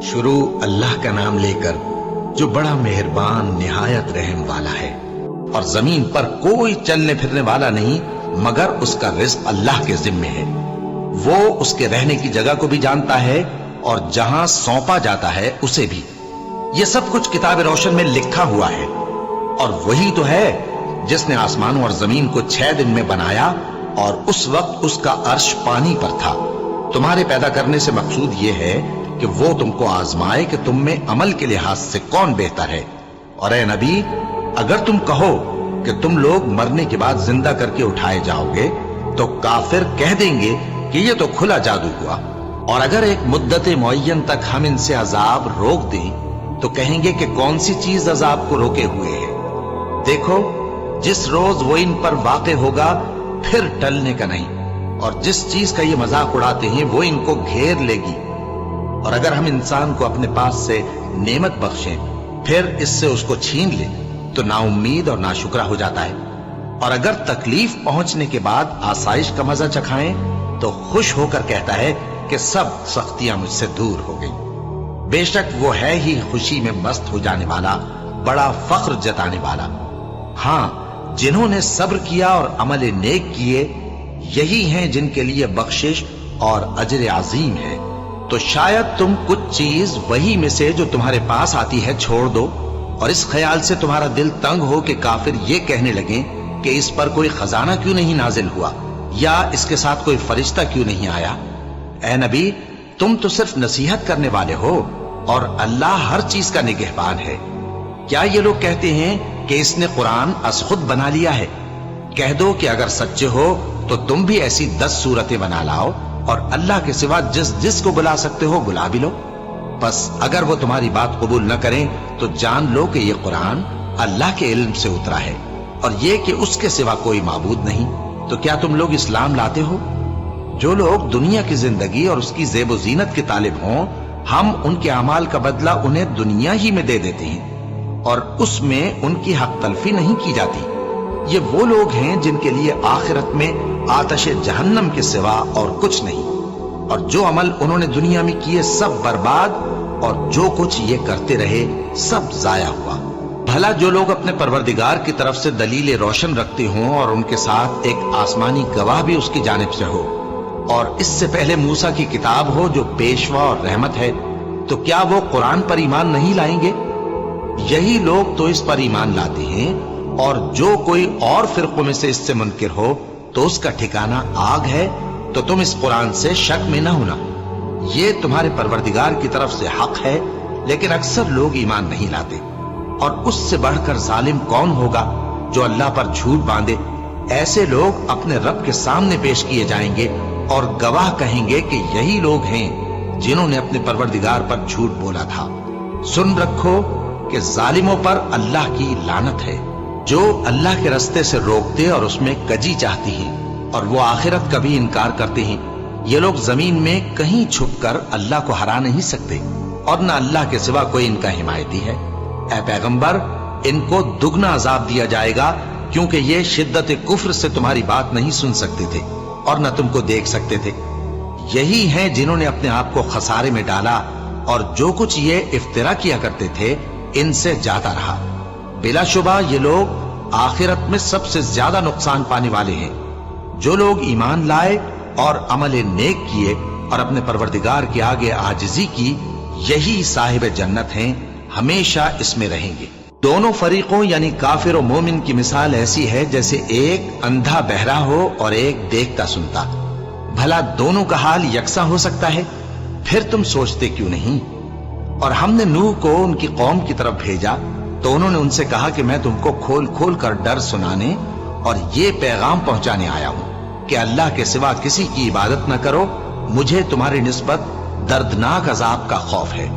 شروع اللہ کا نام لے کر جو بڑا مہربان نہایت رحم والا ہے۔ اور زمین پر کوئی چلنے پھرنے والا نہیں مگر اس کا رزق اللہ کے ذمے ہے۔ وہ اس کے رہنے کی جگہ کو بھی جانتا ہے اور جہاں سونپا جاتا ہے اسے بھی۔ یہ سب کچھ کتاب روشن میں لکھا ہوا ہے۔ اور وہی تو ہے جس نے آسمانوں اور زمین کو 6 دن میں بنایا اور اس وقت اس کا عرش پانی پر تھا۔ تمہارے پیدا کرنے سے مقصود یہ ہے کہ وہ تم کو آزمائے کہ تم میں عمل کے لحاظ سے کون بہتر ہے۔ اور اے نبی، اگر تم کہو کہ تم لوگ مرنے کے بعد زندہ کر کے اٹھائے جاؤ گے تو کافر کہہ دیں گے کہ یہ تو کھلا جادو ہوا۔ اور اگر ایک مدت معین تک ہم ان سے عذاب روک دیں تو کہیں گے کہ کون سی چیز عذاب کو روکے ہوئے ہے۔ دیکھو، جس روز وہ ان پر واقع ہوگا پھر ٹلنے کا نہیں، اور جس چیز کا یہ مذاق اڑاتے ہیں وہ ان کو گھیر لے گی۔ اور اگر ہم انسان کو اپنے پاس سے نعمت بخشیں پھر اس سے اس کو چھین لیں تو نا امید اور ناشکرا ہو جاتا ہے۔ اور اگر تکلیف پہنچنے کے بعد آسائش کا مزہ چکھائیں تو خوش ہو کر کہتا ہے کہ سب سختیاں مجھ سے دور ہو گئیں۔ بے شک وہ ہے ہی خوشی میں مست ہو جانے والا، بڑا فخر جتانے والا۔ ہاں، جنہوں نے صبر کیا اور عمل نیک کیے، یہی ہیں جن کے لیے بخشش اور اجر عظیم ہے۔ تو شاید تم کچھ چیز وہی میں سے جو تمہارے پاس آتی ہے چھوڑ دو، اور اس خیال سے تمہارا دل تنگ ہو کہ کافر یہ کہنے لگیں کہ اس پر کوئی خزانہ کیوں نہیں نازل ہوا، یا اس کے ساتھ کوئی فرشتہ کیوں نہیں آیا۔ اے نبی، تم تو صرف نصیحت کرنے والے ہو، اور اللہ ہر چیز کا نگہبان ہے۔ کیا یہ لوگ کہتے ہیں کہ اس نے قرآن از خود بنا لیا ہے؟ کہہ دو کہ اگر سچے ہو تو تم بھی ایسی 10 صورتیں بنا لاؤ، اور اللہ کے سوا جس جس کو بلا سکتے ہو بلا بھی لو۔ بس اگر وہ تمہاری بات قبول نہ کریں تو جان لو کہ یہ قرآن اللہ کے علم سے اترا ہے، اور یہ کہ اس کے سوا کوئی معبود نہیں۔ تو کیا تم لوگ اسلام لاتے ہو؟ جو لوگ دنیا کی زندگی اور اس کی زیب و زینت کے طالب ہوں، ہم ان کے اعمال کا بدلہ انہیں دنیا ہی میں دے دیتے ہیں، اور اس میں ان کی حق تلفی نہیں کی جاتی۔ یہ وہ لوگ ہیں جن کے لیے آخرت میں آتش جہنم کے سوا اور کچھ نہیں، اور جو عمل انہوں نے دنیا میں کیے سب برباد، اور جو کچھ یہ کرتے رہے سب ضائع ہوا۔ بھلا جو لوگ اپنے پروردگار کی طرف سے دلیل روشن رکھتے ہوں اور ان کے ساتھ ایک آسمانی گواہ بھی اس کی جانب سے ہو، اور اس سے پہلے موسیٰ کی کتاب ہو جو پیشوا اور رحمت ہے، تو کیا وہ قرآن پر ایمان نہیں لائیں گے؟ یہی لوگ تو اس پر ایمان لاتے ہیں، اور جو کوئی اور فرقوں میں سے اس سے منکر ہو تو اس کا ٹھکانہ آگ ہے۔ تو تم اس قرآن سے شک میں نہ ہونا، یہ تمہارے پروردگار کی طرف سے حق ہے، لیکن اکثر لوگ ایمان نہیں لاتے۔ اور اس سے بڑھ کر ظالم کون ہوگا جو اللہ پر جھوٹ باندھے؟ ایسے لوگ اپنے رب کے سامنے پیش کیے جائیں گے اور گواہ کہیں گے کہ یہی لوگ ہیں جنہوں نے اپنے پروردگار پر جھوٹ بولا تھا۔ سن رکھو کہ ظالموں پر اللہ کی لعنت ہے، جو اللہ کے رستے سے روکتے اور اس میں کجی چاہتی ہیں، اور وہ آخرت کا بھی انکار کرتے ہیں۔ یہ لوگ زمین میں کہیں چھپ کر اللہ کو ہرا نہیں سکتے، اور نہ اللہ کے سوا کوئی ان کا حمایتی ہے۔ اے پیغمبر، ان کو دگنا عذاب دیا جائے گا، کیونکہ یہ شدت کفر سے تمہاری بات نہیں سن سکتے تھے اور نہ تم کو دیکھ سکتے تھے۔ یہی ہیں جنہوں نے اپنے آپ کو خسارے میں ڈالا، اور جو کچھ یہ افترا کیا کرتے تھے ان سے جاتا رہا۔ بلا شبہ یہ لوگ آخرت میں سب سے زیادہ نقصان پانے والے ہیں۔ جو لوگ ایمان لائے اور عمل نیک کیے اور اپنے پروردگار کے آگے عاجزی کی، یہی صاحب جنت ہیں، ہمیشہ اس میں رہیں گے۔ دونوں فریقوں یعنی کافر و مومن کی مثال ایسی ہے جیسے ایک اندھا بہرا ہو اور ایک دیکھتا سنتا۔ بھلا دونوں کا حال یکساں ہو سکتا ہے؟ پھر تم سوچتے کیوں نہیں؟ اور ہم نے نوح کو ان کی قوم کی طرف بھیجا تو انہوں نے ان سے کہا کہ میں تم کو کھول کھول کر ڈر سنانے اور یہ پیغام پہنچانے آیا ہوں کہ اللہ کے سوا کسی کی عبادت نہ کرو، مجھے تمہاری نسبت دردناک عذاب کا خوف ہے۔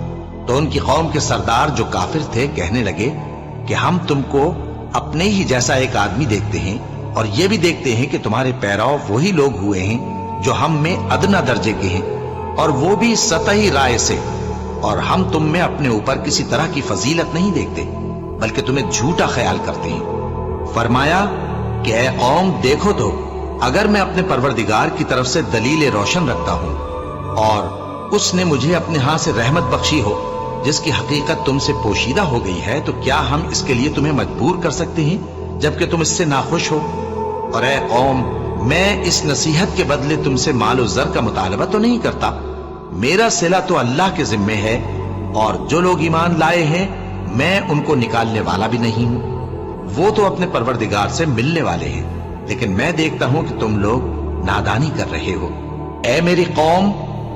تو ان کی قوم کے سردار جو کافر تھے کہنے لگے کہ ہم تم کو اپنے ہی جیسا ایک آدمی دیکھتے ہیں، اور یہ بھی دیکھتے ہیں کہ تمہارے پیرو وہی لوگ ہوئے ہیں جو ہم میں ادنا درجے کے ہیں، اور وہ بھی سطحی رائے سے، اور ہم تم میں اپنے اوپر کسی طرح کی فضیلت نہیں دیکھتے بلکہ تمہیں جھوٹا خیال کرتے ہیں۔ فرمایا کہ اے قوم، دیکھو تو اگر میں اپنے پروردگار کی طرف سے دلیل روشن رکھتا ہوں اور اس نے مجھے اپنے ہاں سے رحمت بخشی ہو جس کی حقیقت تم سے پوشیدہ ہو گئی ہے، تو کیا ہم اس کے لیے تمہیں مجبور کر سکتے ہیں جبکہ تم اس سے ناخوش ہو؟ اور اے قوم، میں اس نصیحت کے بدلے تم سے مال و زر کا مطالبہ تو نہیں کرتا، میرا صلہ تو اللہ کے ذمے ہے، اور جو لوگ ایمان لائے ہیں میں ان کو نکالنے والا بھی نہیں ہوں، وہ تو اپنے پروردگار سے ملنے والے ہیں، لیکن میں دیکھتا ہوں کہ تم لوگ نادانی کر رہے ہو۔ اے میری قوم،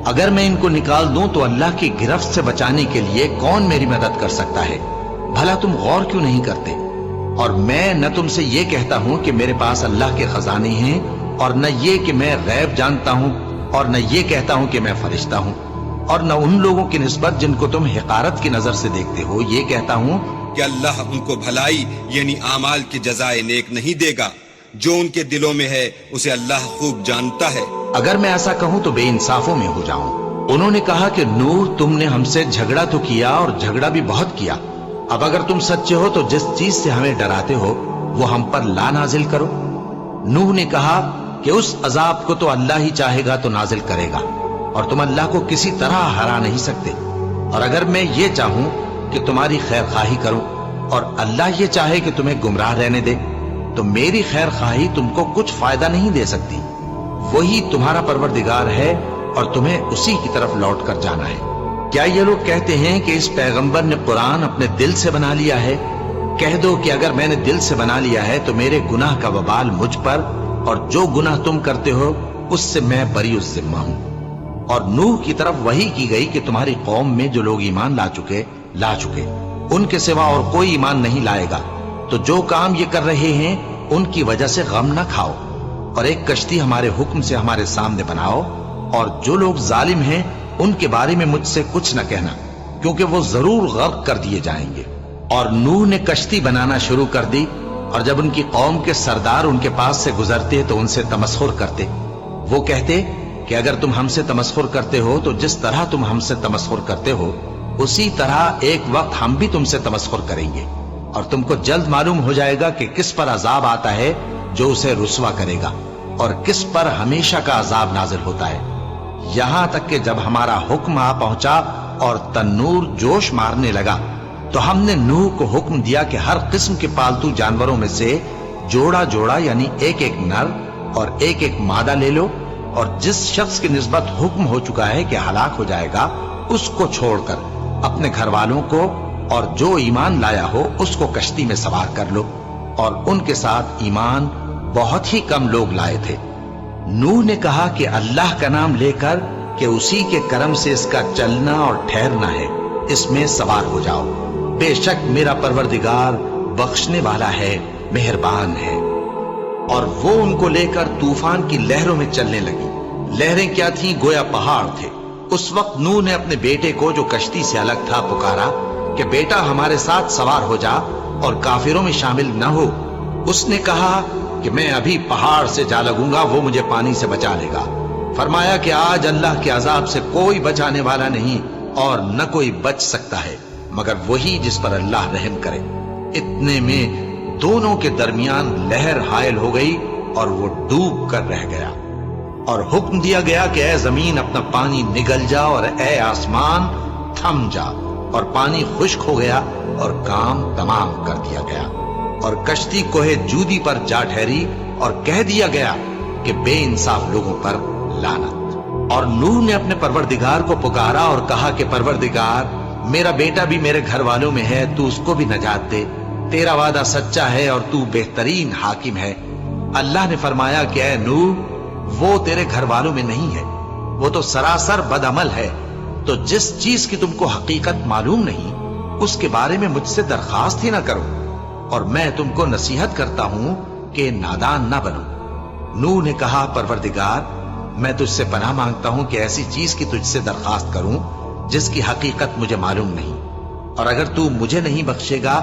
اگر میں ان کو نکال دوں تو اللہ کی گرفت سے بچانے کے لیے کون میری مدد کر سکتا ہے؟ بھلا تم غور کیوں نہیں کرتے؟ اور میں نہ تم سے یہ کہتا ہوں کہ میرے پاس اللہ کے خزانے ہیں، اور نہ یہ کہ میں غیب جانتا ہوں، اور نہ یہ کہتا ہوں کہ میں فرشتہ ہوں، اور نہ ان لوگوں کی نسبت جن کو تم حقارت کی نظر سے دیکھتے ہو یہ کہتا ہوں کہ اللہ ان کو بھلائی یعنی اعمال کی جزائے نیک نہیں دے گا، جو ان کے دلوں میں ہے اسے اللہ خوب جانتا ہے۔ اگر میں ایسا کہوں تو بے انصافوں میں ہو جاؤں۔ انہوں نے کہا کہ نوح، تم نے ہم سے جھگڑا تو کیا اور جھگڑا بھی بہت کیا، اب اگر تم سچے ہو تو جس چیز سے ہمیں ڈراتے ہو وہ ہم پر لا نازل کرو۔ نوح نے کہا کہ اس عذاب کو تو اللہ ہی چاہے گا تو نازل کرے گا، اور تم اللہ کو کسی طرح ہرا نہیں سکتے، اور اگر میں یہ چاہوں کہ تمہاری خیر خواہی کروں اور اللہ یہ چاہے کہ تمہیں گمراہ رہنے دے تو میری خیر خواہی تم کو کچھ فائدہ نہیں دے سکتی۔ وہی تمہارا پروردگار ہے اور تمہیں اسی کی طرف لوٹ کر جانا ہے۔ کیا یہ لوگ کہتے ہیں کہ اس پیغمبر نے قرآن اپنے دل سے بنا لیا ہے؟ کہہ دو کہ اگر میں نے دل سے بنا لیا ہے تو میرے گناہ کا وبال مجھ پر، اور جو گناہ تم کرتے ہو اس سے میں بری الذمہ ہوں۔ اور نوح کی طرف وحی کی گئی کہ تمہاری قوم میں جو لوگ ایمان لا چکے ان کے سوا اور کوئی ایمان نہیں لائے گا، تو جو کام یہ کر رہے ہیں ان کی وجہ سے غم نہ کھاؤ، اور ایک کشتی ہمارے حکم سے ہمارے سامنے بناؤ، اور جو لوگ ظالم ہیں ان کے بارے میں مجھ سے کچھ نہ کہنا، کیونکہ وہ ضرور غرق کر دیے جائیں گے۔ اور نوح نے کشتی بنانا شروع کر دی، اور جب ان کی قوم کے سردار ان کے پاس سے گزرتے تو ان سے تمسخر کرتے۔ وہ کہتے کہ اگر تم ہم سے تمسخر کرتے ہو تو جس طرح تم ہم سے تمسخر کرتے ہو اسی طرح ایک وقت ہم بھی تم سے تمسخر کریں گے، اور تم کو جلد معلوم ہو جائے گا کہ کس پر عذاب آتا ہے جو اسے رسوا کرے گا، اور کس پر ہمیشہ کا عذاب نازل ہوتا ہے۔ یہاں تک کہ جب ہمارا حکم آ پہنچا اور تنور جوش مارنے لگا تو ہم نے نوح کو حکم دیا کہ ہر قسم کے پالتو جانوروں میں سے جوڑا جوڑا یعنی ایک ایک نر اور ایک ایک مادہ لے لو، اور جس شخص کی نسبت حکم ہو چکا ہے کہ ہلاک ہو جائے گا اس کو چھوڑ کر اپنے گھر والوں کو اور جو ایمان لایا ہو اس کو کشتی میں سوار کر لو۔ اور ان کے ساتھ ایمان بہت ہی کم لوگ لائے تھے۔ نوح نے کہا کہ اللہ کا نام لے کر کہ اسی کے کرم سے اس کا چلنا اور ٹھہرنا ہے، اس میں سوار ہو جاؤ، بے شک میرا پروردگار بخشنے والا ہے، مہربان ہے۔ اور وہ ان کو لے کر طوفان کی لہروں میں چلنے لگی۔ لہریں کیا تھیں؟ گویا پہاڑ تھے۔ اس وقت نوح نے اپنے بیٹے کو جو کشتی سے الگ تھا پکارا کہ بیٹا ہمارے ساتھ سوار ہو جا اور کافروں میں شامل نہ ہو۔ اس نے کہا کہ میں ابھی پہاڑ سے جا لگوں گا، وہ مجھے پانی سے بچا لے گا۔ فرمایا کہ آج اللہ کے عذاب سے کوئی بچانے والا نہیں اور نہ کوئی بچ سکتا ہے مگر وہی جس پر اللہ رحم کرے۔ اتنے میں دونوں کے درمیان لہر حائل ہو گئی اور وہ ڈوب کر رہ گیا، اور حکم دیا گیا کہ اے زمین اپنا پانی نگل جا اور اے آسمان تھم جا، اور پانی خشک ہو گیا اور کام تمام کر دیا گیا، اور کشتی کوہ جودی پر جا ٹھہری، اور کہہ دیا گیا کہ بے انصاف لوگوں پر لعنت۔ اور نوح نے اپنے پروردگار کو پکارا اور کہا کہ پروردگار، میرا بیٹا بھی میرے گھر والوں میں ہے، تو اس کو بھی نجات دے، تیرا وعدہ سچا ہے اور تو بہترین حاکم ہے۔ اللہ نے فرمایا کہ اے نوح، وہ تیرے گھر والوں میں نہیں ہے، وہ تو سراسر بدعمل ہے، تو جس چیز کی تم کو حقیقت معلوم نہیں اس کے بارے میں مجھ سے درخواست ہی نہ کرو، اور میں تم کو نصیحت کرتا ہوں کہ نادان نہ بنو۔ نوح نے کہا پروردگار، میں تجھ سے پناہ مانگتا ہوں کہ ایسی چیز کی تجھ سے درخواست کروں جس کی حقیقت مجھے معلوم نہیں، اور اگر تو مجھے نہیں بخشے گا